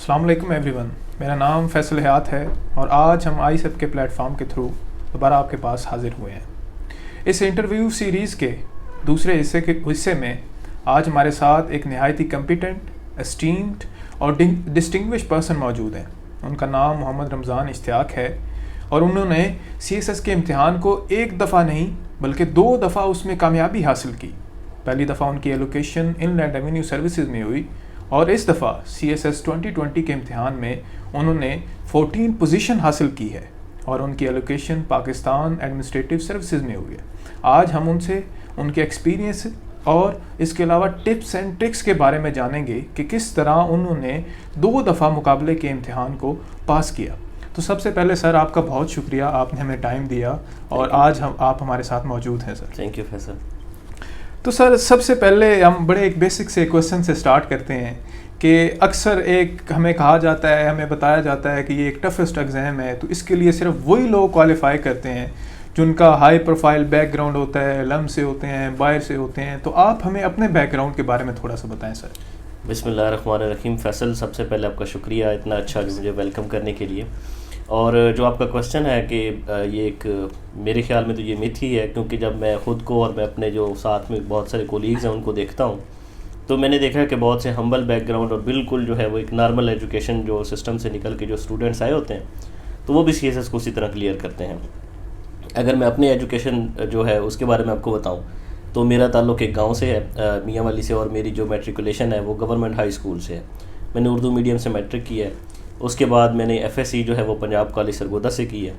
अस्सलाम वालेकुम एवरीवन। मेरा नाम फैसल हयात है और आज हम आईसेप के प्लेटफॉर्म के थ्रू दोबारा आपके पास हाजिर हुए हैं। इस इंटरव्यू सीरीज़ के दूसरे हिस्से में आज हमारे साथ एक नहायती कम्पिटेंट, एस्टीम्ड और डिस्टिंग्विश पर्सन मौजूद हैं। उनका नाम मोहम्मद रमज़ान इश्तियाक है और उन्होंने CSS के इम्तिहान को एक दफ़ा नहीं बल्कि 2 दफ़ा उसमें कामयाबी हासिल की। पहली दफ़ा उनकी एलोकेशन इनलैंड रेवेन्यू सर्विसेज में हुई और इस दफ़ा CSS 2020 के इम्तिहान में उन्होंने 14 पोजीशन हासिल की है और उनकी एलोकेशन पाकिस्तान एडमिनिस्ट्रेटिव सर्विसेज में हुई है। आज हम उनसे उनके एक्सपीरियंस और इसके अलावा टिप्स एंड ट्रिक्स के बारे में जानेंगे कि किस तरह उन्होंने 2 दफ़ा मुकाबले के इम्तिहान को पास किया। तो सबसे पहले सर आपका बहुत शुक्रिया, आपने हमें टाइम दिया और आज आप हमारे साथ मौजूद हैं सर। Thank you Faisal. तो सर सबसे पहले हम बड़े एक बेसिक से क्वेश्चन से स्टार्ट करते हैं कि अक्सर एक हमें कहा जाता है, हमें बताया जाता है कि ये एक टफेस्ट एग्ज़ाम है, तो इसके लिए सिर्फ वही लोग क्वालिफाई करते हैं जिनका हाई प्रोफाइल बैकग्राउंड होता है, लम से होते हैं, बाहर से होते हैं। तो आप हमें अपने बैकग्राउंड के बारे में थोड़ा सा बताएं सर। बिस्मिल्लाहिर्रहमानिर्रहीम। फैसल, सबसे पहले आपका शुक्रिया इतना अच्छा मुझे वेलकम करने के लिए। और जो आपका क्वेश्चन है कि ये एक मेरे ख्याल में तो ये मिथ ही है, क्योंकि जब मैं ख़ुद को और मैं अपने जो साथ में बहुत सारे कोलीग्स हैं उनको देखता हूँ तो मैंने देखा कि बहुत से हम्बल बैकग्राउंड और बिल्कुल जो है वो एक नॉर्मल एजुकेशन जो सिस्टम से निकल के जो स्टूडेंट्स आए होते हैं तो वो भी CSS को उसी तरह क्लियर करते हैं। अगर मैं अपनी एजुकेशन जो है उसके बारे में आपको बताऊँ तो मेरा ताल्लुक़ एक गाँव से है, मियाँ वाली से, और मेरी जो मैट्रिकुलेशन है वो गवर्नमेंट हाई स्कूल से है। मैंने उर्दू मीडियम से मैट्रिक की है। उसके बाद मैंने FSC जो है वो पंजाब कॉलेज सरगोदा से की है।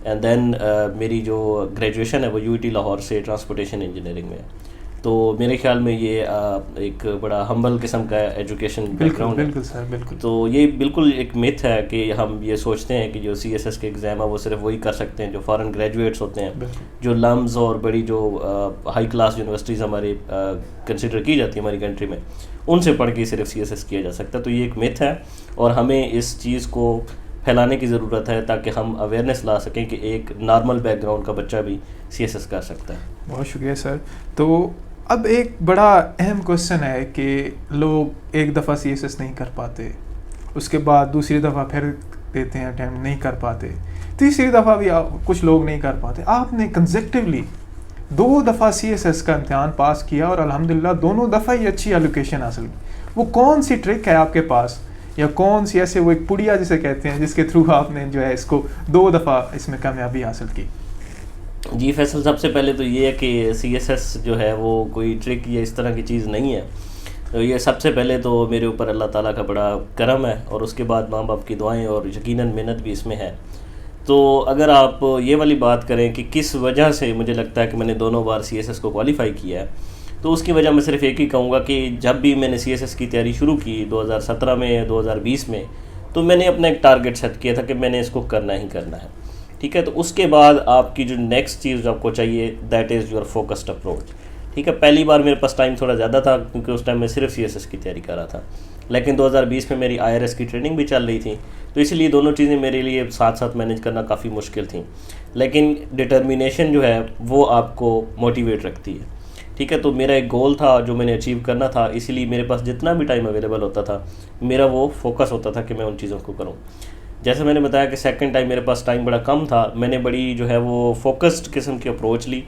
एंड देन मेरी जो ग्रेजुएशन है वो UT लाहौर से ट्रांसपोर्टेशन इंजीनियरिंग में है। तो मेरे ख्याल में ये एक बड़ा हम्बल किस्म का एजुकेशन बैकग्राउंड है। बिल्कुल सर, बिल्कुल। तो ये बिल्कुल एक मिथ है कि हम ये सोचते हैं कि जो CSS के एग्ज़ाम है वो सिर्फ वही कर सकते हैं जो फ़ॉरेन ग्रेजुएट्स होते हैं, जो लम्स और बड़ी जो हाई क्लास यूनिवर्सिटीज़ हमारी कंसिडर की जाती है हमारी कंट्री में, उनसे पढ़ के सिर्फ CSS किया जा सकता है। तो ये एक मिथ है और हमें इस चीज़ को फैलाने की ज़रूरत है ताकि हम अवेयरनेस ला सकें कि एक नॉर्मल बैकग्राउंड का बच्चा भी CSS कर सकता है। बहुत शुक्रिया सर। तो अब एक बड़ा अहम क्वेश्चन है कि लोग एक दफ़ा CSS नहीं कर पाते, उसके बाद दूसरी दफ़ा फिर देते हैं अटैम्प्ट, नहीं कर पाते, तीसरी दफ़ा भी कुछ लोग नहीं कर पाते। आपने कंसेक्टिवली 2 दफ़ा CSS का इम्तिहान पास किया और अल्हम्दुलिल्लाह दोनों दफ़ा ही अच्छी एलोकेशन हासिल की। वो कौन सी ट्रिक है आपके पास, या कौन सी ऐसे वो एक पुड़िया जिसे कहते हैं जिसके थ्रू आपने जो है इसको 2 दफ़ा इसमें कामयाबी हासिल की? जी फैसल, सबसे पहले तो ये है कि CSS जो है वो कोई ट्रिक या इस तरह की चीज़ नहीं है। तो ये सबसे पहले तो मेरे ऊपर अल्लाह ताला का बड़ा करम है और उसके बाद माँ बाप की दुआएं और यकीनन मेहनत भी इसमें है। तो अगर आप ये वाली बात करें कि किस वजह से मुझे लगता है कि मैंने दोनों बार CSS को क्वालिफ़ाई किया है, तो उसकी वजह मैं सिर्फ एक ही कहूँगा कि जब भी मैंने CSS की तैयारी शुरू की 2017 में, 2020 में, तो मैंने अपना एक टारगेट सेट किया था कि मैंने इसको करना ही करना है। ठीक है, तो उसके बाद आपकी जो नेक्स्ट चीज़ आपको चाहिए that is your focused approach. ठीक है, पहली बार मेरे पास टाइम थोड़ा ज़्यादा था क्योंकि उस टाइम मैं सिर्फ CSS की तैयारी कर रहा था, लेकिन 2020 में मेरी IRS की ट्रेनिंग भी चल रही थी, तो इसलिए दोनों चीज़ें मेरे लिए साथ साथ मैनेज करना काफ़ी मुश्किल थी। लेकिन डिटर्मिनेशन जो है वो आपको मोटिवेट रखती है। ठीक है, तो मेरा एक गोल था जो मैंने अचीव करना था, इसीलिए मेरे पास जितना भी टाइम अवेलेबल होता था मेरा वो फोकस होता था कि मैं उन चीज़ों को करूँ। जैसे मैंने बताया कि सेकंड टाइम मेरे पास टाइम बड़ा कम था, मैंने बड़ी जो है वो फोकस्ड किस्म की अप्रोच ली।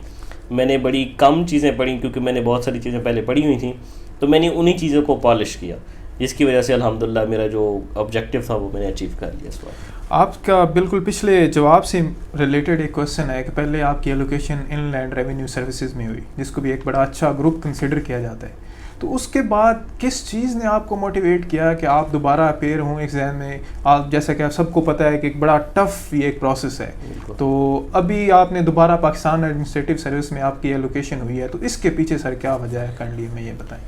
मैंने बड़ी कम चीज़ें पढ़ी क्योंकि मैंने बहुत सारी चीज़ें पहले पढ़ी हुई थी, तो मैंने उन्हीं चीज़ों को पॉलिश किया, जिसकी वजह से अल्हम्दुलिल्लाह मेरा जो ऑब्जेक्टिव था वो मैंने अचीव कर लिया इस बार। आपका बिल्कुल पिछले जवाब से रिलेटेड एक क्वेश्चन है कि पहले आपकी एलोकेशन इनलैंड रेवेन्यू सर्विसेज में हुई, जिसको भी एक बड़ा अच्छा ग्रुप कंसिडर किया जाता है। तो उसके बाद किस चीज़ ने आपको मोटिवेट किया कि आप दोबारा अपेयर हों एग्ज़ाम में? आप जैसा कि आप सबको पता है कि एक बड़ा टफ़ ये एक प्रोसेस है, तो अभी आपने दोबारा पाकिस्तान एडमिनिस्ट्रेटिव सर्विस में आपकी एलोकेशन हुई है, तो इसके पीछे सर क्या वजह है, कर लिए में ये बताएं।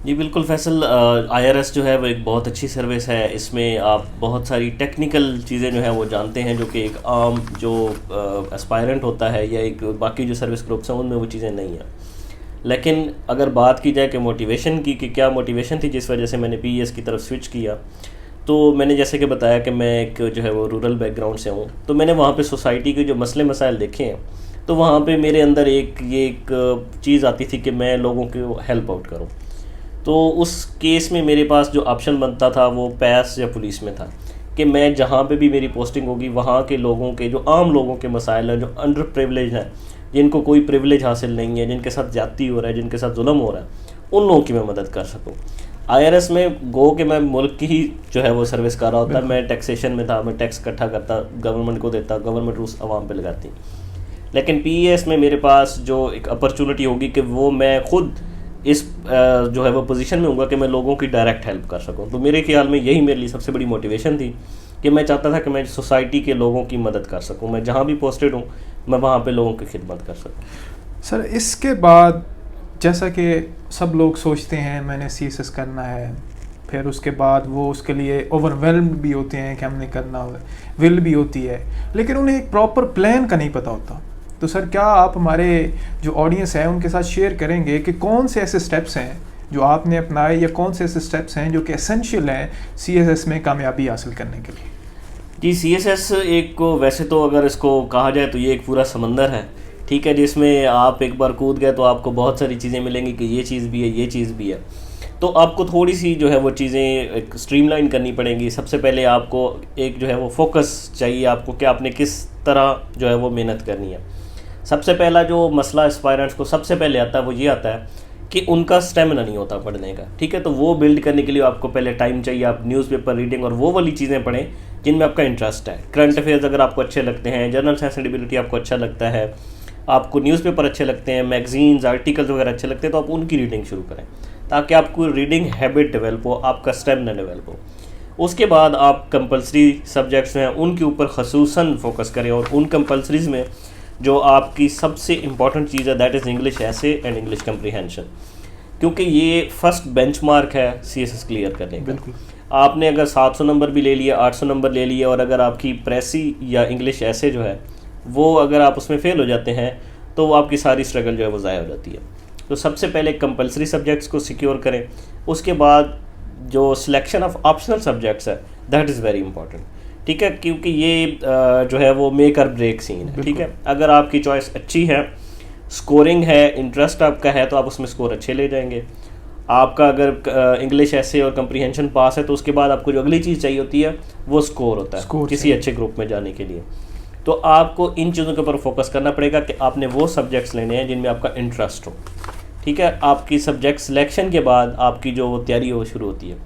जी बिल्कुल फैसल, IRS जो है वो एक बहुत अच्छी सर्विस है। इसमें आप बहुत सारी टेक्निकल चीज़ें जो है वो जानते हैं जो कि एक आम जो एस्पायरेंट होता है या एक बाकी जो सर्विस ग्रुप्स हैं उनमें वो चीज़ें नहीं हैं। लेकिन अगर बात की जाए कि मोटिवेशन की कि क्या मोटिवेशन थी जिस वजह से मैंने PES की तरफ स्विच किया, तो मैंने जैसे कि बताया कि मैं एक जो है वो रूरल बैकग्राउंड से हूँ, तो मैंने वहाँ पे सोसाइटी के जो मसले मसाइल देखे हैं, तो वहाँ पे मेरे अंदर एक चीज़ आती थी कि मैं लोगों को हेल्प आउट करूँ। तो उस केस में मेरे पास जो ऑप्शन बनता था वो पैस या पुलिस में था कि मैं जहाँ पे भी मेरी पोस्टिंग होगी वहाँ के लोगों के जो आम लोगों के मसाइल हैं, जो अंडर प्रिविलेज हैं, जिनको कोई प्रिविलेज हासिल नहीं है, जिनके साथ ज्यादती हो रहा है, जिनके साथ जुल्म हो रहा है, उन लोगों की मैं मदद कर सकूँ। IRS में गो के मैं मुल्क की ही जो है वो सर्विस कर रहा होता, मैं टैक्सेशन में था, मैं टैक्स इकट्ठा करता, गवर्नमेंट को देता, गवर्नमेंट उस आवाम पे लगाती। लेकिन PES में मेरे पास जो एक अपॉर्चुनिटी होगी कि वो मैं खुद इस जो है वो पोजीशन में हूँगा कि मैं लोगों की डायरेक्ट हेल्प कर सकूँ। तो मेरे ख्याल में यही मेरे लिए सबसे बड़ी मोटिवेशन थी कि मैं चाहता था कि मैं सोसाइटी के लोगों की मदद कर सकूँ, मैं जहाँ भी पोस्टेड हूँ मैं वहाँ पे लोगों की खिदमत कर सकूँ। सर इसके बाद जैसा कि सब लोग सोचते हैं मैंने CSS करना है, फिर उसके बाद वो उसके लिए ओवरवेल्म्ड भी होते हैं कि हमने करना, विल भी होती है, लेकिन उन्हें एक प्रॉपर प्लान का नहीं पता होता। तो सर क्या आप हमारे जो ऑडियंस है उनके साथ शेयर करेंगे कि कौन से ऐसे स्टेप्स हैं जो आपने अपनाए, या कौन से ऐसे स्टेप्स हैं जो कि एसेंशियल हैं CSS में कामयाबी हासिल करने के लिए? जी, CSS एक वैसे तो अगर इसको कहा जाए तो ये एक पूरा समंदर है, ठीक है, जिसमें आप एक बार कूद गए तो आपको बहुत सारी चीज़ें मिलेंगी कि ये चीज़ भी है, ये चीज़ भी है। तो आपको थोड़ी सी जो है वो चीज़ें स्ट्रीमलाइन करनी पड़ेंगी। सबसे पहले आपको एक जो है वो फोकस चाहिए आपको कि आपने किस तरह जो है वो मेहनत करनी है। सबसे पहला जो मसला एस्पायरेंट्स को सबसे पहले आता है वो ये आता है कि उनका स्टेमिना नहीं होता पढ़ने का, ठीक है। तो वो बिल्ड करने के लिए आपको पहले टाइम चाहिए। आप न्यूज़पेपर रीडिंग और वो वाली चीज़ें पढ़ें जिनमें आपका इंटरेस्ट है। करंट अफेयर्स अगर आपको अच्छे लगते हैं, जनरल साइंस एंड एबिलिटी आपको अच्छा लगता है, आपको न्यूज़पेपर अच्छे लगते हैं, मैगजीन्स आर्टिकल्स वगैरह अच्छे लगते हैं, तो आप उनकी रीडिंग शुरू करें ताकि आपको रीडिंग हैबिट डेवलप हो, आपका स्टेमिना डेवलप हो। उसके बाद आप कंपलसरी सब्जेक्ट्स हैं उनके ऊपर खसूसन फोकस करें, और उन कंपलसरीज में जो आपकी सबसे इम्पॉर्टेंट चीज़ है that is English essay and English comprehension, क्योंकि ये फर्स्ट बेंचमार्क है CSS क्लियर करने का। आपने अगर 700 नंबर भी ले लिया, 800 नंबर ले लिया, और अगर आपकी प्रेसी या इंग्लिश ऐसे जो है वो अगर आप उसमें फ़ेल हो जाते हैं तो वो आपकी सारी स्ट्रगल जो है वो ज़ाया हो जाती है। तो सबसे पहले कंपलसरी सब्जेक्ट्स को सिक्योर करें। उसके बाद जो सिलेक्शन ऑफ ऑप्शनल सब्जेक्ट्स है दैट इज़ वेरी इंपॉर्टेंट, ठीक है, क्योंकि ये जो है वो मेक और ब्रेक सीन है, ठीक है। अगर आपकी चॉइस अच्छी है, स्कोरिंग है, इंटरेस्ट आपका है, तो आप उसमें स्कोर अच्छे ले जाएंगे। आपका अगर इंग्लिश ऐसे और कंप्रीहेंशन पास है तो उसके बाद आपको जो अगली चीज़ चाहिए होती है वो स्कोर होता है किसी अच्छे ग्रुप में जाने के लिए। तो आपको इन चीज़ों के ऊपर फोकस करना पड़ेगा कि आपने वो सब्जेक्ट्स लेने हैं जिनमें आपका इंटरेस्ट हो, ठीक है। आपकी सब्जेक्ट सिलेक्शन के बाद आपकी जो वो तैयारी हो शुरू होती है,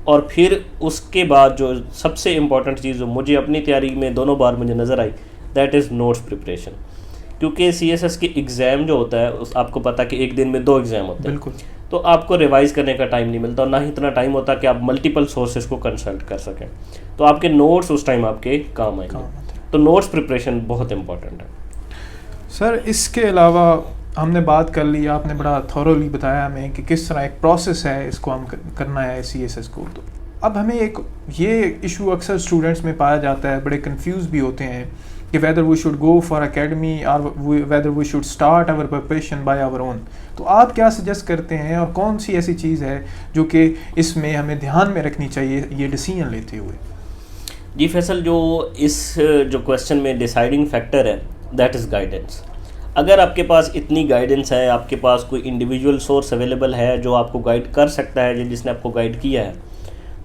और फिर उसके बाद जो सबसे इम्पॉर्टेंट चीज़ जो मुझे अपनी तैयारी में दोनों बार मुझे नज़र आई दैट इज़ नोट्स प्रिपरेशन। क्योंकि CSS के एग्ज़ाम जो होता है उस आपको पता कि एक दिन में 2 एग्ज़ाम होते हैं, बिल्कुल। तो आपको रिवाइज़ करने का टाइम नहीं मिलता, और ना ही इतना टाइम होता कि आप मल्टीपल सोर्सेज को कंसल्ट कर सकें। तो आपके नोट्स उस टाइम आपके काम आएंगे। तो नोट्स प्रिपरेशन बहुत इंपॉर्टेंट है। सर इसके अलावा हमने बात कर ली, आपने बड़ा थॉरोली बताया हमें कि किस तरह एक प्रोसेस है, इसको हम करना है CSS को। तो अब हमें एक ये इशू अक्सर स्टूडेंट्स में पाया जाता है, बड़े कंफ्यूज भी होते हैं कि whether we should go for academy और whether we should start our preparation by our own. तो आप क्या सजेस्ट करते हैं और कौन सी ऐसी चीज़ है जो कि इसमें हमें ध्यान में रखनी चाहिए ये डिसीजन लेते हुए? जी फैसल, जो इस जो क्वेश्चन में डिसाइडिंग फैक्टर है दैट इज़ गाइडेंस। अगर आपके पास इतनी गाइडेंस है, आपके पास कोई इंडिविजुअल सोर्स अवेलेबल है जो आपको गाइड कर सकता है, जिसने आपको गाइड किया है,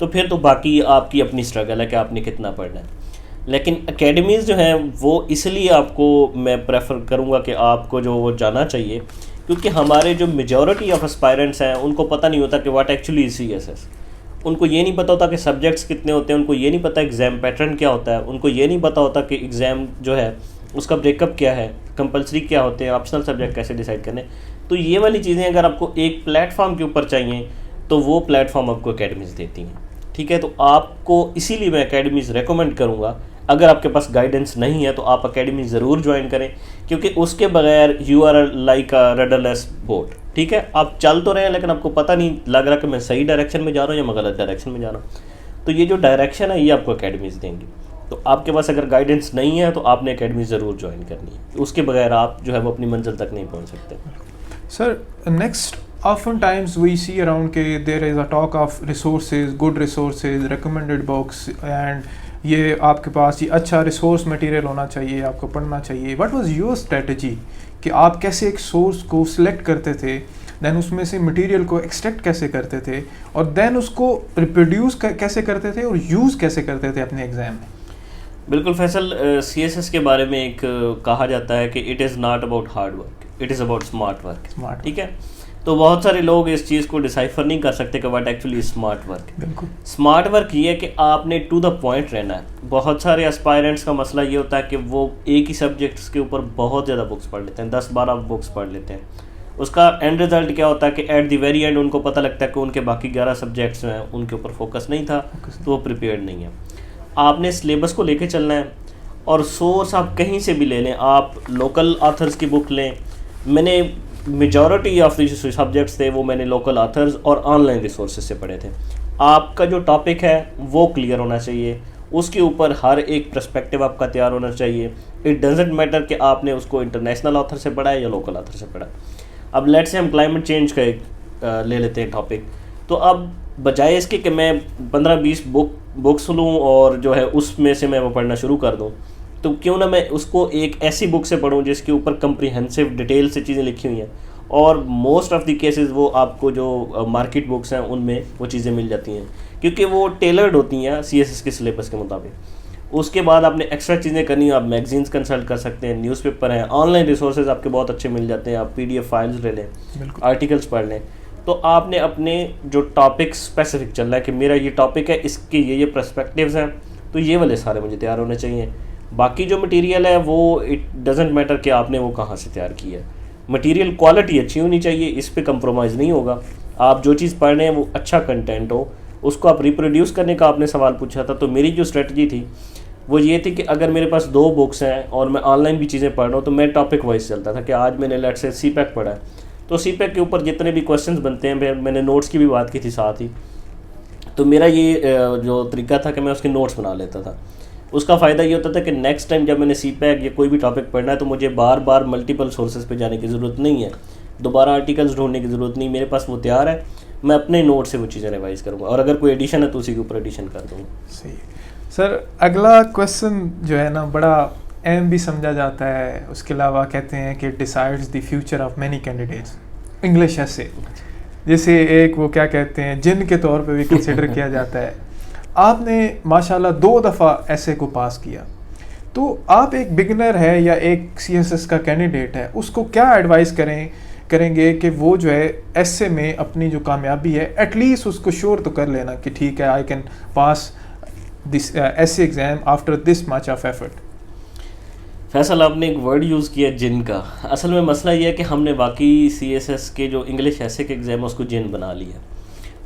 तो फिर तो बाकी आपकी अपनी स्ट्रगल है कि आपने कितना पढ़ना है। लेकिन एकेडमीज़ जो हैं वो इसलिए आपको मैं प्रेफर करूँगा कि आपको जो वो जाना चाहिए, क्योंकि हमारे जो मेजॉरिटी ऑफ एस्पायरेंट्स हैं उनको पता नहीं होता कि व्हाट एक्चुअली CSS। उनको ये नहीं पता होता कि सब्जेक्ट्स कितने होते हैं, उनको ये नहीं पता एग्ज़ाम पैटर्न क्या होता है, उनको ये नहीं पता होता कि एग्ज़ाम जो है उसका ब्रेकअप क्या है, कंपलसरी क्या होते हैं, ऑप्शनल सब्जेक्ट कैसे डिसाइड करने। तो ये वाली चीज़ें अगर आपको एक प्लेटफॉर्म के ऊपर चाहिए तो वो प्लेटफॉर्म आपको एकेडमीज़ देती हैं, ठीक है। तो आपको इसीलिए मैं एकेडमीज़ रेकमेंड करूँगा। अगर आपके पास गाइडेंस नहीं है तो आप एकेडमी ज़रूर ज्वाइन करें, क्योंकि उसके बगैर you are like a rudderless boat, ठीक है। आप चल तो रहे हैं लेकिन आपको पता नहीं लग रहा कि मैं सही डायरेक्शन में जा रहा हूँ या मैं गलत डायरेक्शन में जा रहा हूँ। तो ये जो डायरेक्शन है ये आपको एकेडमीज़ देंगी। तो आपके पास अगर गाइडेंस नहीं है तो आपने एकेडमी ज़रूर ज्वाइन करनी है, उसके बगैर आप जो है वो अपनी मंजिल तक नहीं पहुँच सकते। Sir next oftentimes we see around के there is a talk of resources, good resources, recommended books and ये आपके पास ये अच्छा रिसोर्स मटेरियल होना चाहिए, आपको पढ़ना चाहिए। व्हाट वाज योर स्ट्रेटजी कि आप कैसे एक सोर्स को सिलेक्ट करते थे देन उसमें से मटेरियल को एक्सट्रैक्ट कैसे करते थे, और देन उसको रिप्रोड्यूस कैसे करते थे और यूज़ कैसे करते थे अपने एग्ज़ाम में। बिल्कुल फैसल, CSS के बारे में एक कहा जाता है कि it is not about hard work, it is about smart work. ठीक है, तो बहुत सारे लोग इस चीज़ को डिसाइफर नहीं कर सकते कि व्हाट एक्चुअली स्मार्ट वर्क। बिल्कुल, स्मार्ट वर्क ये है कि आपने टू द पॉइंट रहना है। बहुत सारे एस्पायरेंट्स का मसला ये होता है कि वो एक ही सब्जेक्ट्स के ऊपर बहुत ज़्यादा बुक्स पढ़ लेते हैं, 10-12 बुक्स पढ़ लेते हैं। उसका एंड रिजल्ट क्या होता है कि एट द वेरी एंड उनको पता लगता है कि उनके बाकी 11 सब्जेक्ट्स हैं उनके ऊपर फोकस नहीं था, तो वो प्रिपेयर्ड नहीं है। आपने सिलेबस को लेके चलना है, और सोर्स आप कहीं से भी ले लें। आप लोकल ऑथर्स की बुक लें। मैंने मेजॉरिटी ऑफ द सब्जेक्ट्स थे वो मैंने लोकल ऑथर्स और ऑनलाइन रिसोर्सेज से पढ़े थे। आपका जो टॉपिक है वो क्लियर होना चाहिए, उसके ऊपर हर एक पर्सपेक्टिव आपका तैयार होना चाहिए। इट डजेंट मैटर कि आपने उसको इंटरनेशनल ऑथर से पढ़ा है या लोकल ऑथर से पढ़ा। अब लेट्स से हम क्लाइमेट चेंज का एक ले लेते हैं टॉपिक, तो अब बजाय इसके कि मैं 15-20 बुक्स लूँ और जो है उसमें से मैं वो पढ़ना शुरू कर दूँ, तो क्यों ना मैं उसको एक ऐसी बुक से पढूं जिसके ऊपर कंप्रीहेंसिव डिटेल से चीज़ें लिखी हुई हैं, और मोस्ट ऑफ द केसेस वो आपको जो मार्केट बुक्स हैं उनमें वो चीज़ें मिल जाती हैं, क्योंकि वो टेलर्ड होती हैं CSS के सिलेबस के मुताबिक। उसके बाद आपने एक्स्ट्रा चीज़ें करनी है, आप मैगजीन्स कंसल्ट कर सकते हैं, न्यूज़पेपर हैं, ऑनलाइन रिसोर्सेज आपके बहुत अच्छे मिल जाते हैं, आप PDF फाइल्स ले लें, आर्टिकल्स पढ़ लें। तो आपने अपने जो टॉपिक स्पेसिफिक चलना है कि मेरा ये टॉपिक है, इसके ये पर्सपेक्टिव्स हैं, तो ये वाले सारे मुझे तैयार होने चाहिए। बाकी जो मटेरियल है वो इट डजेंट मैटर कि आपने वो कहाँ से तैयार किया है। मटेरियल क्वालिटी अच्छी होनी चाहिए, इस पे कंप्रोमाइज़ नहीं होगा। आप जो चीज़ पढ़ रहे हैं वो अच्छा कंटेंट हो, उसको आप रिप्रोड्यूस करने का आपने सवाल पूछा था, तो मेरी जो स्ट्रेटजी थी वो ये थी कि अगर मेरे पास 2 बुक्स हैं और मैं ऑनलाइन भी चीज़ें पढ़ रहा हूँ, तो मैं टॉपिक वाइज चलता था कि आज मैंने लेट्स से CPAC पढ़ा है, तो CPAC के ऊपर जितने भी क्वेश्चंस बनते हैं, मैंने नोट्स की भी बात की थी साथ ही, तो मेरा ये जो तरीका था कि मैं उसके नोट्स बना लेता था। उसका फ़ायदा ये होता था कि नेक्स्ट टाइम जब मैंने CPAC या कोई भी टॉपिक पढ़ना है तो मुझे बार बार मल्टीपल सोर्सेज पे जाने की ज़रूरत नहीं है, दोबारा आर्टिकल्स ढूंढने की ज़रूरत नहीं, मेरे पास वो तैयार है, मैं अपने नोट से वो चीज़ें रिवाइज करूँगा, और अगर कोई एडिशन है तो उसी के ऊपर एडिशन कर दूँगा। सही है सर। अगला क्वेश्चन जो है ना बड़ा अहम भी समझा जाता है, उसके अलावा कहते हैं कि decides the future of many candidates, English ऐसे जैसे एक वो क्या कहते हैं जिन के तौर पे भी कंसिडर किया जाता है। आपने माशाल्लाह 2 दफ़ा ऐसे को पास किया, तो आप एक बिगनर है या एक CSS का कैंडिडेट है, उसको क्या एडवाइस करेंगे कि वो जो है ऐसे में अपनी जो कामयाबी है एटलीस्ट उसको श्योर तो कर लेना कि ठीक है आई कैन पास दिस ऐसे exam after this much of effort. Faisal, आपने एक वर्ड यूज़ किया जिन का। असल में मसला ये है कि हमने बाकी CSS के जो इंग्लिश ऐसे के एग्ज़ाम है उसको जिन बना लिया,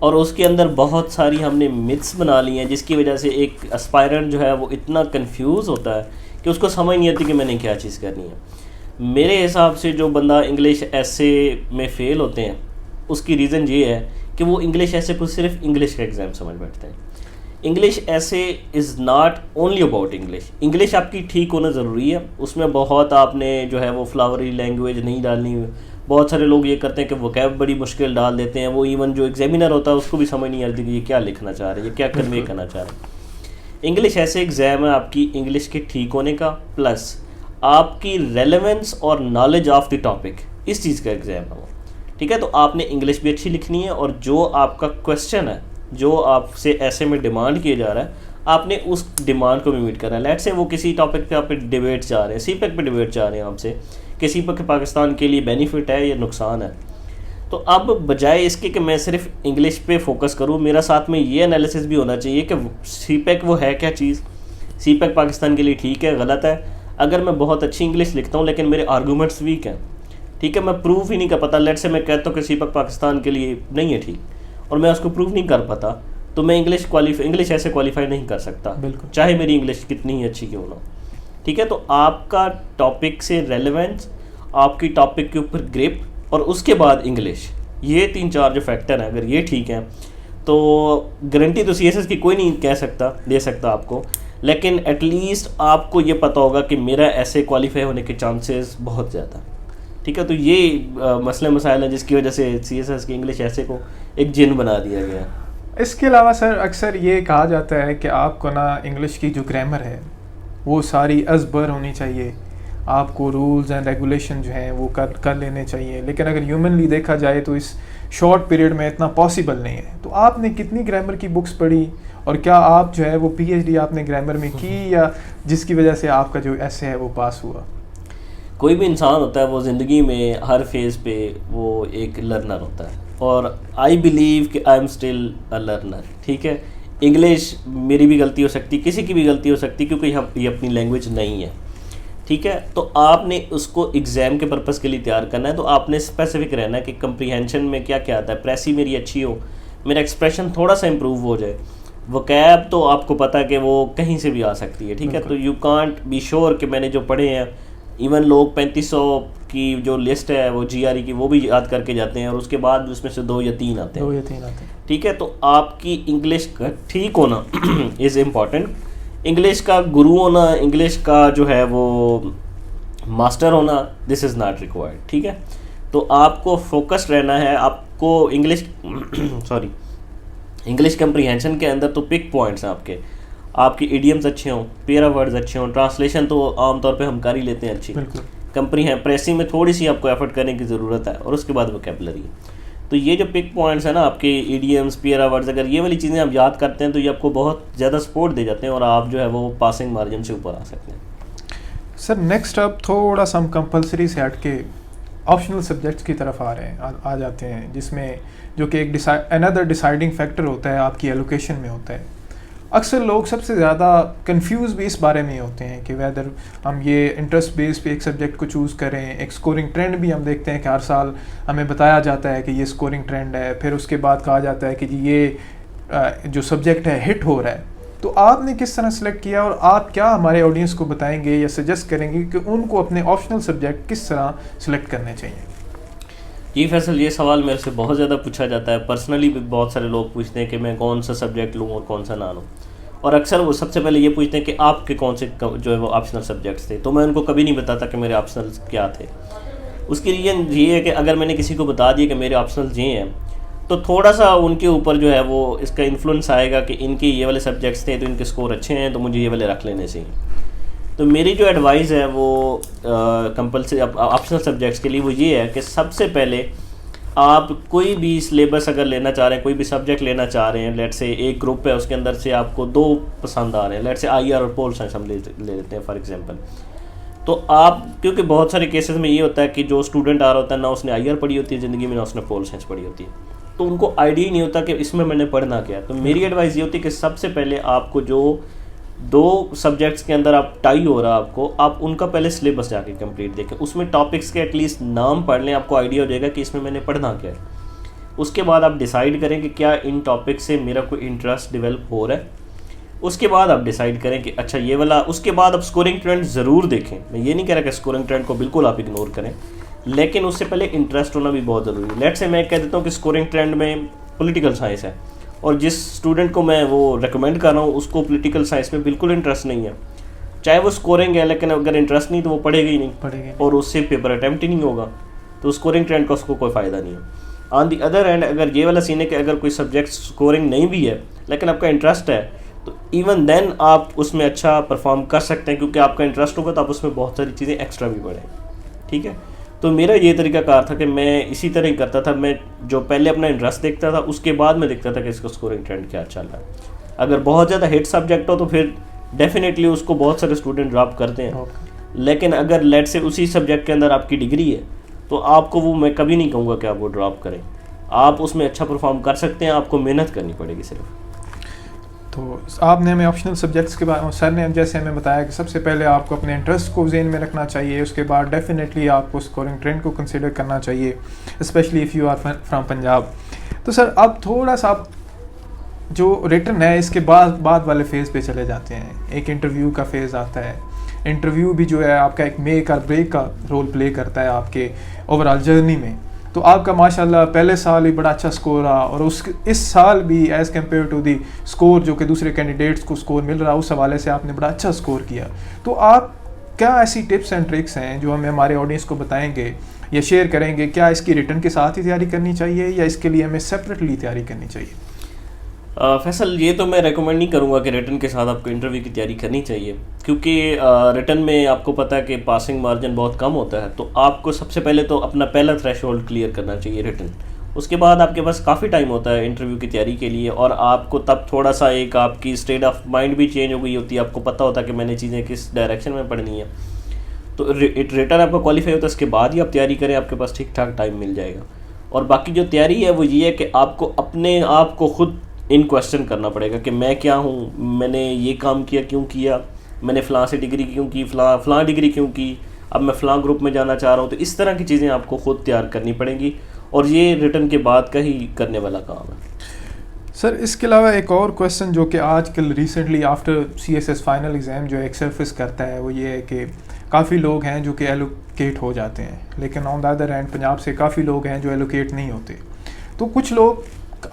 और उसके अंदर बहुत सारी हमने मिथ्स बना ली हैं, जिसकी वजह से एक एस्पायरेंट जो है वो इतना कंफ्यूज होता है कि उसको समझ नहीं आती कि मैंने क्या चीज़ करनी है। मेरे हिसाब से जो बंदा इंग्लिश ऐसे में फ़ेल होते हैं उसकी रीज़न ये है कि वो इंग्लिश ऐसे को सिर्फ इंग्लिश का एग्ज़ाम समझ बैठते हैं। इंग्लिश ऐसे is not only about English. English आपकी ठीक होना ज़रूरी है, उसमें बहुत आपने जो है वो फ्लावरी लैंग्वेज नहीं डालनी। बहुत सारे लोग ये करते हैं कि वोकैब बड़ी मुश्किल डाल देते हैं, वो इवन जो एग्जामिनर होता है उसको भी समझ नहीं आती कि ये क्या लिखना चाह रहे हैं, ये क्या कन्वे करना चाह रहे हैं। इंग्लिश ऐसे एग्ज़ाम है आपकी इंग्लिश के ठीक होने का, प्लस आपकी रेलेवेंस और नॉलेज ऑफ द टॉपिक, इस चीज़ का एग्ज़ाम है वो। ठीक है, तो आपने इंग्लिश भी अच्छी लिखनी है, और जो आपका क्वेश्चन है जो आपसे ऐसे में डिमांड किया जा रहा है आपने उस डिमांड को भी मीट करना है। लेट्स से वो किसी टॉपिक पे आप डिबेट जा रहे हैं, CPAC पे डिबेट जा रहे हैं आपसे कि CPAC पाकिस्तान के लिए बेनिफिट है या नुकसान है, तो अब बजाय इसके कि मैं सिर्फ इंग्लिश पे फोकस करूँ, मेरा साथ में ये एनालिसिस भी होना चाहिए कि CPAC वो है क्या चीज़, CPAC पाकिस्तान के लिए ठीक है गलत है। अगर मैं बहुत अच्छी इंग्लिश लिखता हूँ लेकिन मेरे आर्गूमेंट्स वीक हैं, ठीक है, मैं प्रूफ ही नहीं कर पाता, लेट्स से मैं कहता हूँ कि CPAC पाकिस्तान के लिए नहीं है ठीक, और मैं उसको प्रूफ नहीं कर पाता, तो मैं इंग्लिश ऐसे क्वालिफाई नहीं कर सकता, बिल्कुल, चाहे मेरी इंग्लिश कितनी ही अच्छी क्यों ना। ठीक है, तो आपका टॉपिक से रेलेवेंस, आपकी टॉपिक के ऊपर ग्रिप, और उसके बाद इंग्लिश, ये 3-4 जो फैक्टर हैं अगर ये ठीक हैं तो गारंटी तो CSS की कोई नहीं दे सकता आपको, लेकिन एटलीस्ट आपको ये पता होगा कि मेरा ऐसे क्वालिफाई होने के चांसेस बहुत ज़्यादा। ठीक है, तो ये मसले मसाइल हैं जिसकी वजह से CSS की इंग्लिश ऐसे को एक जिन बना दिया गया। इसके अलावा सर अक्सर ये कहा जाता है कि आपको ना इंग्लिश की जो ग्रामर है वो सारी अज़बर होनी चाहिए, आपको रूल्स एंड रेगुलेशन जो हैं वो कर लेने चाहिए, लेकिन अगर ह्यूमनली देखा जाए तो इस शॉर्ट पीरियड में इतना पॉसिबल नहीं है। तो आपने कितनी ग्रामर की बुक्स पढ़ी और क्या आप जो है वो पीएचडी आपने ग्रामर में की, या जिसकी वजह से आपका जो ऐसे है वो पास हुआ? कोई भी इंसान होता है वो ज़िंदगी में हर फेज़ पे वो एक लर्नर होता है, और आई बिलीव कि I am still a learner. ठीक है, इंग्लिश मेरी भी गलती हो सकती, किसी की भी गलती हो सकती, क्योंकि ये अपनी लैंग्वेज नहीं है। ठीक है, तो आपने उसको एग्ज़ाम के पर्पज़ के लिए तैयार करना है, तो आपने स्पेसिफिक रहना है कि कंप्रीहेंशन में क्या क्या आता है, प्रेसी मेरी अच्छी हो, मेरा एक्सप्रेशन थोड़ा सा इम्प्रूव हो जाए, वोकैब तो आपको पता है कि वो कहीं से भी आ सकती है। ठीक है, तो यू कांट बी श्योर कि मैंने जो पढ़े हैं, इवन लोग 3500 की जो लिस्ट है वो जीआरई की वो भी याद करके जाते हैं, और उसके बाद उसमें से 2 या 3 आते हैं। ठीक है, तो आपकी इंग्लिश ठीक होना इज़ इम्पॉर्टेंट। इंग्लिश का गुरु होना, इंग्लिश का जो है वो मास्टर होना, दिस इज़ नॉट रिक्वायर्ड। ठीक है, तो आपको फोकस्ड रहना है, आपको इंग्लिश सॉरी इंग्लिश कंप्रीहेंशन के अंदर तो पिक पॉइंट्स हैं आपके इडियम्स अच्छे हों, पेरा वर्ड्स अच्छे हों, ट्रांसलेशन तो आमतौर पे हम कर ही लेते हैं अच्छी, प्रेसिंग में थोड़ी सी आपको एफर्ट करने की ज़रूरत है, और उसके बाद वोकैबुलरी। तो ये जो पिक पॉइंट्स हैं ना आपके इडियम्स, पेरा वर्ड्स, अगर ये वाली चीज़ें आप याद करते हैं तो ये आपको बहुत ज़्यादा सपोर्ट दे जाते हैं, और आप जो है वो पासिंग मार्जिन से ऊपर आ सकते हैं। सर नेक्स्ट अब थोड़ा सा हम कंपलसरी से हट के ऑप्शनल सब्जेक्ट्स की तरफ आ जाते हैं, जिसमें जो कि एक अनदर डिसाइडिंग फैक्टर होता है आपकी एलोकेशन में होता है। अक्सर लोग सबसे ज़्यादा कंफ्यूज भी इस बारे में होते हैं कि वेदर हम ये इंटरेस्ट बेस पे एक सब्जेक्ट को चूज़ करें। एक स्कोरिंग ट्रेंड भी हम देखते हैं कि हर साल हमें बताया जाता है कि ये स्कोरिंग ट्रेंड है, फिर उसके बाद कहा जाता है कि जी ये जो सब्जेक्ट है हिट हो रहा है। तो आपने किस तरह सेलेक्ट किया, और आप क्या हमारे ऑडियंस को बताएंगे या सजेस्ट करेंगे कि उनको अपने ऑप्शनल सब्जेक्ट किस तरह सेलेक्ट करने चाहिए? जी फैसल, ये सवाल मेरे से बहुत ज़्यादा पूछा जाता है, पर्सनली भी बहुत सारे लोग पूछते हैं कि मैं कौन सा सब्जेक्ट लूँ और कौन सा ना लूँ, और अक्सर वो सबसे पहले ये पूछते हैं कि आपके कौन से जो है वो ऑप्शनल सब्जेक्ट्स थे। तो मैं उनको कभी नहीं बताता कि मेरे ऑप्शनल क्या थे। उसकी रीज़न ये है कि अगर मैंने किसी को बता दिया कि मेरे ऑप्शनल ये हैं, तो थोड़ा सा उनके ऊपर जो है वो इसका इन्फ्लुएंस आएगा कि इनके ये वाले सब्जेक्ट्स थे तो इनके स्कोर अच्छे हैं, तो मुझे ये वाले रख लेने चाहिए। तो मेरी जो एडवाइस है वो कंपल्सरी ऑप्शनल सब्जेक्ट्स के लिए वो ये है कि सबसे पहले आप कोई भी सिलेबस अगर लेना चाह रहे हैं, कोई भी सब्जेक्ट लेना चाह रहे हैं, लेट से एक ग्रुप है उसके अंदर से आपको 2 पसंद आ रहे हैं, लेट से आईआर और पोल साइंस हम ले लेते हैं फॉर एग्जांपल। तो आप, क्योंकि बहुत सारे केसेस में ये होता है कि जो स्टूडेंट आ रहा होता है ना उसने आईआर पढ़ी होती है ज़िंदगी में, ना उसने पोल साइंस पढ़ी होती है, तो उनको आइडिया नहीं होता कि इसमें मैंने पढ़ना क्या है। तो मेरी एडवाइस ये होती है कि सबसे पहले आपको जो 2 सब्जेक्ट्स के अंदर आप टाई हो रहा है आपको, आप उनका पहले सिलेबस जाके कंप्लीट देखें, उसमें टॉपिक्स के एटलीस्ट नाम पढ़ लें, आपको आइडिया हो जाएगा कि इसमें मैंने पढ़ना क्या है। उसके बाद आप डिसाइड करें कि क्या इन टॉपिक से मेरा कोई इंटरेस्ट डेवलप हो रहा है। उसके बाद आप डिसाइड करें कि अच्छा ये वाला, उसके बाद आप स्कोरिंग ट्रेंड ज़रूर देखें। मैं ये नहीं कह रहा कि स्कोरिंग ट्रेंड को बिल्कुल आप इग्नोर करें, लेकिन उससे पहले इंटरेस्ट होना भी बहुत ज़रूरी है। लेट से मैं कह देता हूँ कि स्कोरिंग ट्रेंड में पॉलिटिकल साइंस है, और जिस स्टूडेंट को मैं वो रेकमेंड कर रहा हूँ उसको पॉलिटिकल साइंस में बिल्कुल इंटरेस्ट नहीं है, चाहे वो स्कोरिंग है, लेकिन अगर इंटरेस्ट नहीं तो वो पढ़ेगा ही नहीं, और उससे पेपर अटैम्प्ट ही नहीं होगा, तो स्कोरिंग ट्रेंड का उसको कोई फ़ायदा नहीं है। ऑन दी अदर हैंड, अगर ये वाला सीन है कि अगर कोई सब्जेक्ट स्कोरिंग नहीं भी है लेकिन आपका इंटरेस्ट है, तो इवन देन आप उसमें अच्छा परफॉर्म कर सकते हैं, क्योंकि आपका इंटरेस्ट होगा तो आप उसमें बहुत सारी चीज़ें एक्स्ट्रा भी पढ़ें। ठीक है, तो मेरा ये तरीकाकार था कि मैं इसी तरह ही करता था। मैं जो पहले अपना इंटरेस्ट देखता था, उसके बाद मैं देखता था कि इसका स्कोरिंग ट्रेंड क्या चल रहा है। अगर बहुत ज़्यादा हिट सब्जेक्ट हो तो फिर डेफिनेटली उसको बहुत सारे स्टूडेंट ड्रॉप करते हैं, लेकिन अगर लेट से उसी सब्जेक्ट के अंदर आपकी डिग्री है तो आपको वो, मैं कभी नहीं कहूँगा कि आप वो ड्रॉप करें, आप उसमें अच्छा परफॉर्म कर सकते हैं, आपको मेहनत करनी पड़ेगी सिर्फ। तो आपने हमें ऑप्शनल सब्जेक्ट्स के बारे में, सर ने जैसे हमें बताया कि सबसे पहले आपको अपने इंटरेस्ट को ज़हन में रखना चाहिए, उसके बाद डेफिनेटली आपको स्कोरिंग ट्रेंड को कंसिडर करना चाहिए, specially if you are from Punjab. तो सर अब थोड़ा सा आप जो रिटर्न है इसके बाद वाले फेज़ पे चले जाते हैं। एक इंटरव्यू का फेज़ आता है, इंटरव्यू भी जो है आपका एक मेक और ब्रेक का रोल प्ले करता है आपके ओवरऑल जर्नी में। तो आपका माशाल्लाह पहले साल ही बड़ा अच्छा स्कोर रहा, और इस साल भी as compare to the score जो कि दूसरे कैंडिडेट्स को स्कोर मिल रहा, उस हवाले से आपने बड़ा अच्छा स्कोर किया। तो आप क्या ऐसी टिप्स एंड ट्रिक्स हैं जो हमें हमारे ऑडियंस को बताएंगे या शेयर करेंगे? क्या इसकी रिटर्न के साथ ही तैयारी करनी चाहिए या इसके लिए हमें सेपरेटली तैयारी करनी चाहिए? फैसल, ये तो मैं रेकमेंड नहीं करूँगा कि रिटन के साथ आपको इंटरव्यू की तैयारी करनी चाहिए, क्योंकि रिटन में आपको पता है कि पासिंग मार्जिन बहुत कम होता है। तो आपको सबसे पहले तो अपना पहला थ्रेशोल्ड क्लियर करना चाहिए रिटन। उसके बाद आपके पास काफ़ी टाइम होता है इंटरव्यू की तैयारी के लिए, और आपको तब थोड़ा सा एक आपकी स्टेट ऑफ माइंड भी चेंज हो गई होती है, आपको पता होता है कि मैंने चीज़ें किस डायरेक्शन में पढ़नी है। तो रिटन आपका क्वालिफाई होता है, उसके बाद ही आप तैयारी करें, आपके पास ठीक ठाक टाइम मिल जाएगा। और बाकी जो तैयारी है वो ये है कि आपको अपने आप को खुद इन क्वेश्चन करना पड़ेगा कि मैं क्या हूँ, मैंने ये काम किया क्यों किया, मैंने फ़लाँ से डिग्री क्यों की, फ़लाँ डिग्री क्यों की, अब मैं फ़लाँ ग्रुप में जाना चाह रहा हूँ। तो इस तरह की चीज़ें आपको खुद तैयार करनी पड़ेंगी, और ये रिटन के बाद का ही करने वाला काम है। सर, इसके अलावा एक और क्वेश्चन जो कि आजकल recently after CSS final exam जो एक सर्फिस करता है, वो ये है कि काफ़ी लोग हैं जो कि एलोकेट हो जाते हैं, लेकिन on the other hand Punjab से काफ़ी लोग हैं जो एलोकेट नहीं होते। तो कुछ लोग,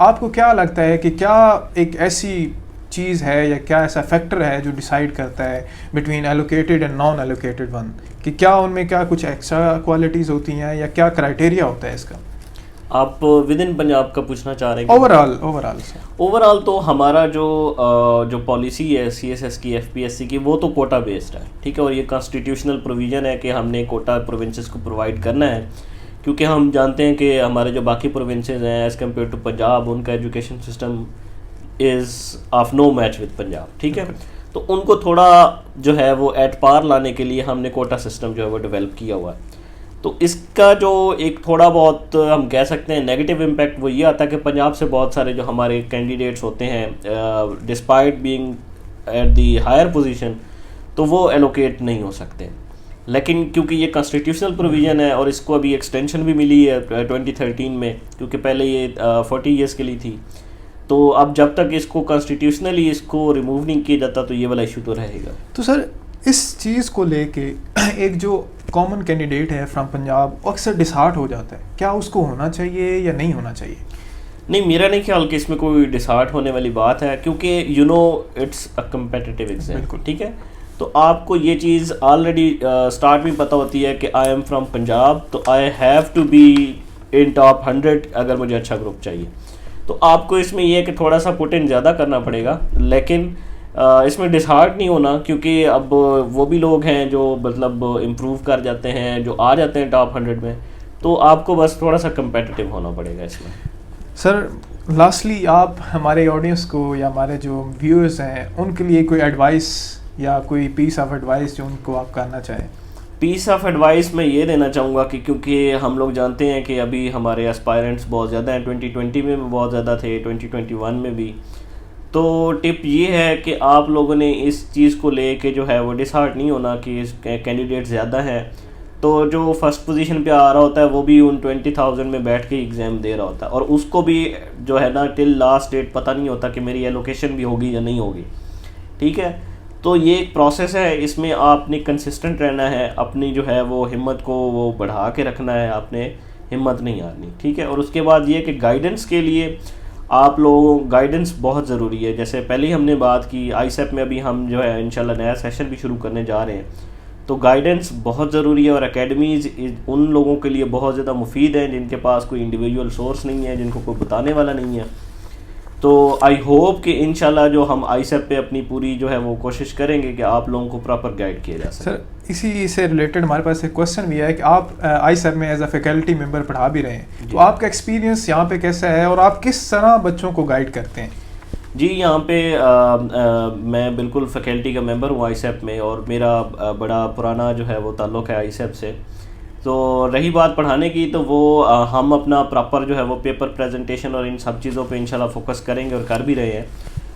आपको क्या लगता है कि क्या एक ऐसी चीज़ है या क्या ऐसा फैक्टर है जो डिसाइड करता है between allocated and non allocated one, कि क्या उनमें क्या कुछ एक्स्ट्रा क्वालिटीज़ होती हैं या क्या क्राइटेरिया होता है इसका? आप विद इन पंजाब का पूछना चाह रहे हैं? ओवरऑल तो हमारा जो पॉलिसी है CSS की, FPSC की, वो तो कोटा बेस्ड है, ठीक है। और ये कॉन्स्टिट्यूशनल प्रोविज़न है कि हमने कोटा प्रोविंसेस को प्रोवाइड करना है, क्योंकि हम जानते हैं कि हमारे जो बाकी प्रोविंसेस हैं एज़ कम्पेयर टू पंजाब, उनका education system is of no match with Punjab, ठीक है। तो उनको थोड़ा जो है वो एट पार लाने के लिए हमने कोटा सिस्टम जो है वो डेवलप किया हुआ है। तो इसका जो एक थोड़ा बहुत हम कह सकते हैं नेगेटिव इम्पैक्ट वो ये आता है कि पंजाब से बहुत सारे जो हमारे कैंडिडेट्स होते हैं, despite being at the higher position, तो वो एलोकेट नहीं हो सकते। लेकिन क्योंकि ये कॉन्स्टिट्यूशनल प्रोविज़न है और इसको अभी एक्सटेंशन भी मिली है 2013 में, क्योंकि पहले ये 40 ईयर्स के लिए थी, तो अब जब तक इसको कॉन्स्टिट्यूशनली इसको रिमूव नहीं किया जाता तो ये वाला इशू तो रहेगा। तो सर, इस चीज़ को लेके एक जो कॉमन कैंडिडेट है फ्रॉम पंजाब अक्सर डिसहार्ट हो जाता है, क्या उसको होना चाहिए या नहीं होना चाहिए? नहीं, मेरा नहीं ख्याल कि इसमें कोई डिसहार्ट होने वाली बात है, क्योंकि इट्स अ कम्पिटिटिव एग्जाम, ठीक है। तो आपको ये चीज़ ऑलरेडी स्टार्ट में पता होती है कि आई एम फ्रॉम पंजाब, तो I have to be in top 100 अगर मुझे अच्छा ग्रुप चाहिए। तो आपको इसमें यह है कि थोड़ा सा पुट इन ज़्यादा करना पड़ेगा, लेकिन इसमें डिसहार्ट नहीं होना, क्योंकि अब वो भी लोग हैं जो मतलब इम्प्रूव कर जाते हैं, जो आ जाते हैं टॉप 100 में। तो आपको बस थोड़ा सा कम्पेटिटिव होना पड़ेगा इसमें। सर, लास्टली आप हमारे ऑडियंस को या हमारे जो व्यूअर्स हैं उनके लिए कोई एडवाइस या कोई पीस ऑफ एडवाइस जो उनको आप करना चाहें? पीस ऑफ एडवाइस मैं ये देना चाहूँगा कि क्योंकि हम लोग जानते हैं कि अभी हमारे एस्पायरेंट्स बहुत ज़्यादा हैं, 2020 में भी बहुत ज़्यादा थे, 2021 में भी। तो टिप ये है कि आप लोगों ने इस चीज़ को लेके जो है वो डिसहार्ट नहीं होना कि इस कैंडिडेट ज़्यादा हैं, तो जो फर्स्ट पोजीशन पे आ रहा होता है वो भी उन 20,000 में बैठ के एग्ज़ाम दे रहा होता है, और उसको भी जो है ना टिल लास्ट डेट पता नहीं होता कि मेरी एलोकेशन भी होगी या नहीं होगी, ठीक है। तो ये एक प्रोसेस है, इसमें आपने कंसिस्टेंट रहना है, अपनी जो है वो हिम्मत को वो बढ़ा के रखना है, आपने हिम्मत नहीं हारनी, ठीक है। और उसके बाद ये कि गाइडेंस के लिए आप लोगों गाइडेंस बहुत ज़रूरी है। जैसे पहले ही हमने बात की, आईसेप में अभी हम जो है इंशाल्लाह नया सेशन भी शुरू करने जा रहे हैं, तो गाइडेंस बहुत ज़रूरी है। और एकेडमीज़ उन लोगों के लिए बहुत ज़्यादा मुफीद है जिनके पास कोई इंडिविजुअल सोर्स नहीं है, जिनको कोई बताने वाला नहीं है। तो आई होप कि इंशाल्लाह जो हम आईसेप पे अपनी पूरी जो है वो कोशिश करेंगे कि आप लोगों को प्रॉपर गाइड किया जा सके। सर, इसी से रिलेटेड हमारे पास एक क्वेश्चन भी है कि आप आईसेप में एज अ फैकल्टी मेंबर पढ़ा भी रहे हैं, तो आपका एक्सपीरियंस यहाँ पे कैसा है और आप किस तरह बच्चों को गाइड करते हैं? जी, यहाँ पे मैं बिल्कुल फैकल्टी का मेंबर हूँ आईसेप में, और मेरा बड़ा पुराना जो है वो ताल्लुक़ है आईसेप से। तो रही बात पढ़ाने की, तो वो हम अपना प्रॉपर जो है वो पेपर प्रेजेंटेशन और इन सब चीज़ों पे इंशाल्लाह फोकस करेंगे और कर भी रहे हैं।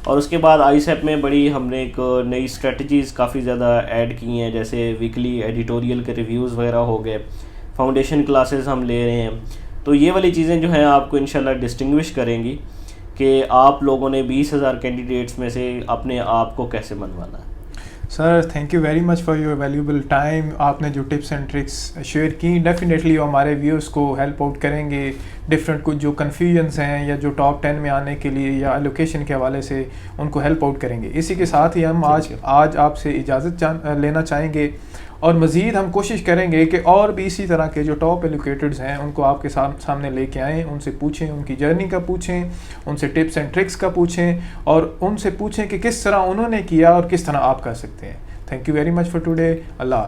और उसके बाद आईसेप में बड़ी हमने एक नई स्ट्रेटजीज़ काफ़ी ज़्यादा ऐड की हैं, जैसे वीकली एडिटोरियल के रिव्यूज़ वगैरह हो गए, फाउंडेशन क्लासेस हम ले रहे हैं। तो ये वाली चीज़ें जो हैं आपको इंशाल्लाह डिस्टिंग्विश करेंगी कि आप लोगों ने 20,000 कैंडिडेट्स में से अपने आप को कैसे मनवाना है। Sir, thank you very much for your valuable time. आपने जो टिप्स एंड ट्रिक्स शेयर की डेफिनेटली वो हमारे व्यूअर्स को हेल्प आउट करेंगे। डिफरेंट कुछ जो कन्फ्यूजन्स हैं या जो टॉप 10 में आने के लिए या एलोकेशन के हवाले से उनको हेल्प आउट करेंगे। इसी के साथ ही हम आज आपसे इजाज़त लेना चाहेंगे और मज़ीद हम कोशिश करेंगे कि और भी इसी तरह के जो टॉप एजुकेटर्स हैं उनको आपके सामने लेके आएँ, उनसे पूछें, उनकी जर्नी का पूछें, उनसे टिप्स एंड ट्रिक्स का पूछें और उनसे पूछें कि किस तरह उन्होंने किया और किस तरह आप कर सकते हैं। Thank you very much for today. Allah.